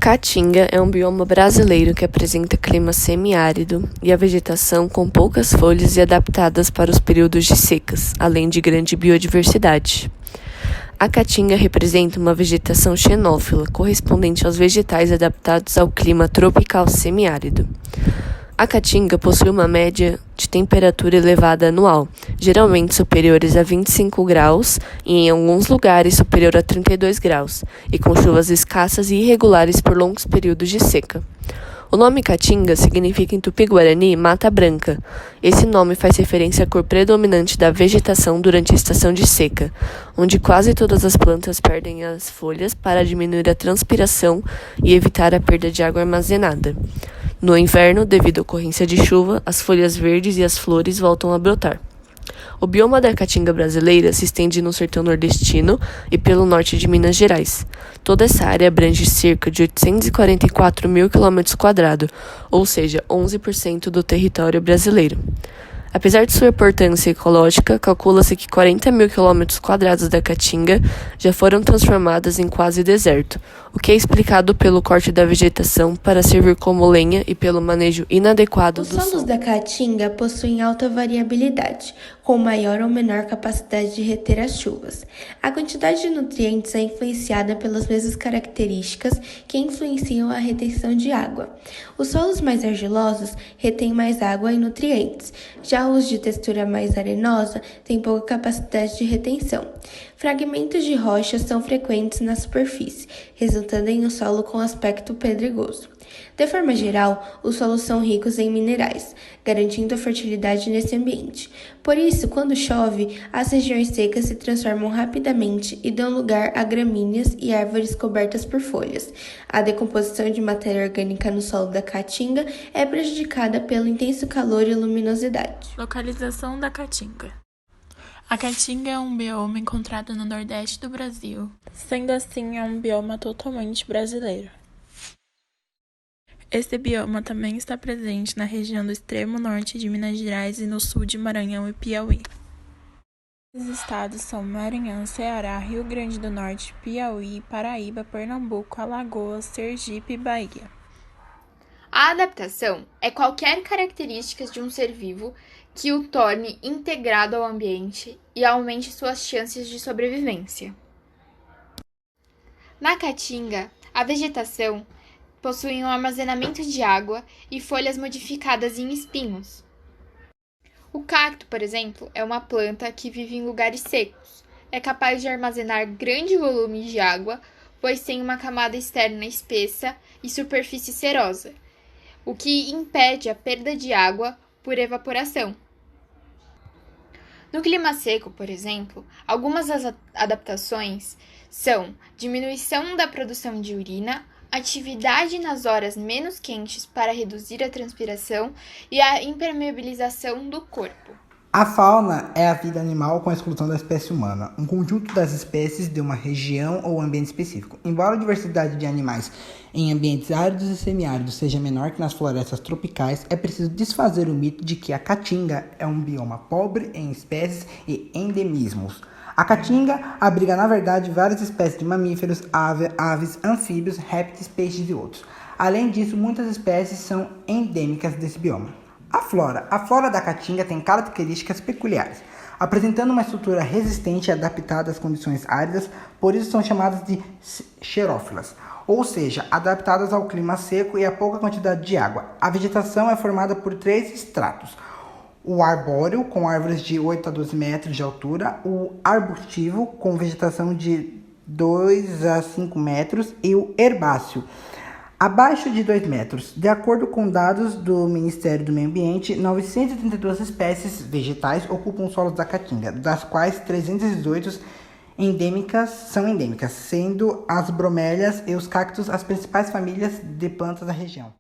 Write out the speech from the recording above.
Caatinga é um bioma brasileiro que apresenta clima semiárido e a vegetação com poucas folhas e adaptadas para os períodos de secas, além de grande biodiversidade. A caatinga representa uma vegetação xenófila, correspondente aos vegetais adaptados ao clima tropical semiárido. A caatinga possui uma média de temperatura elevada anual, geralmente superiores a 25 graus e em alguns lugares superior a 32 graus, e com chuvas escassas e irregulares por longos períodos de seca. O nome caatinga significa em tupi-guarani mata branca. Esse nome faz referência à cor predominante da vegetação durante a estação de seca, onde quase todas as plantas perdem as folhas para diminuir a transpiração e evitar a perda de água armazenada. No inverno, devido à ocorrência de chuva, as folhas verdes e as flores voltam a brotar. O bioma da caatinga brasileira se estende no sertão nordestino e pelo norte de Minas Gerais. Toda essa área abrange cerca de 844 mil km², ou seja, 11% do território brasileiro. Apesar de sua importância ecológica, calcula-se que 40 mil km² da caatinga já foram transformadas em quase deserto, o que é explicado pelo corte da vegetação para servir como lenha e pelo manejo inadequado do solo. Os solos da caatinga possuem alta variabilidade, com maior ou menor capacidade de reter as chuvas. A quantidade de nutrientes é influenciada pelas mesmas características que influenciam a retenção de água. Os solos mais argilosos retêm mais água e nutrientes, já os de textura mais arenosa têm pouca capacidade de retenção. Fragmentos de rocha são frequentes na superfície, resultando em um solo com aspecto pedregoso. De forma geral, os solos são ricos em minerais, garantindo a fertilidade nesse ambiente. Por isso, quando chove, as regiões secas se transformam rapidamente e dão lugar a gramíneas e árvores cobertas por folhas. A decomposição de matéria orgânica no solo da caatinga é prejudicada pelo intenso calor e luminosidade. Localização da caatinga. A caatinga é um bioma encontrado no nordeste do Brasil, sendo assim é um bioma totalmente brasileiro. Esse bioma também está presente na região do extremo norte de Minas Gerais e no sul de Maranhão e Piauí. Os estados são Maranhão, Ceará, Rio Grande do Norte, Piauí, Paraíba, Pernambuco, Alagoas, Sergipe e Bahia. A adaptação é qualquer característica de um ser vivo que o torne integrado ao ambiente e aumente suas chances de sobrevivência. Na caatinga, a vegetação possui um armazenamento de água e folhas modificadas em espinhos. O cacto, por exemplo, é uma planta que vive em lugares secos. É capaz de armazenar grande volume de água, pois tem uma camada externa espessa e superfície cerosa, o que impede a perda de água por evaporação. No clima seco, por exemplo, algumas das adaptações são diminuição da produção de urina, atividade nas horas menos quentes para reduzir a transpiração e a impermeabilização do corpo. A fauna é a vida animal com a exclusão da espécie humana, um conjunto das espécies de uma região ou ambiente específico. Embora a diversidade de animais em ambientes áridos e semiáridos seja menor que nas florestas tropicais, é preciso desfazer o mito de que a caatinga é um bioma pobre em espécies e endemismos. A caatinga abriga, na verdade, várias espécies de mamíferos, aves, anfíbios, répteis, peixes e outros. Além disso, muitas espécies são endêmicas desse bioma. A flora da caatinga tem características peculiares, apresentando uma estrutura resistente e adaptada às condições áridas, por isso são chamadas de xerófilas, ou seja, adaptadas ao clima seco e a pouca quantidade de água. A vegetação é formada por 3 estratos: o arbóreo, com árvores de 8 a 12 metros de altura, o arbustivo, com vegetação de 2 a 5 metros, e o herbáceo, abaixo de 2 metros. De acordo com dados do Ministério do Meio Ambiente, 932 espécies vegetais ocupam os solos da caatinga, das quais 318 são endêmicas, sendo as bromélias e os cactos as principais famílias de plantas da região.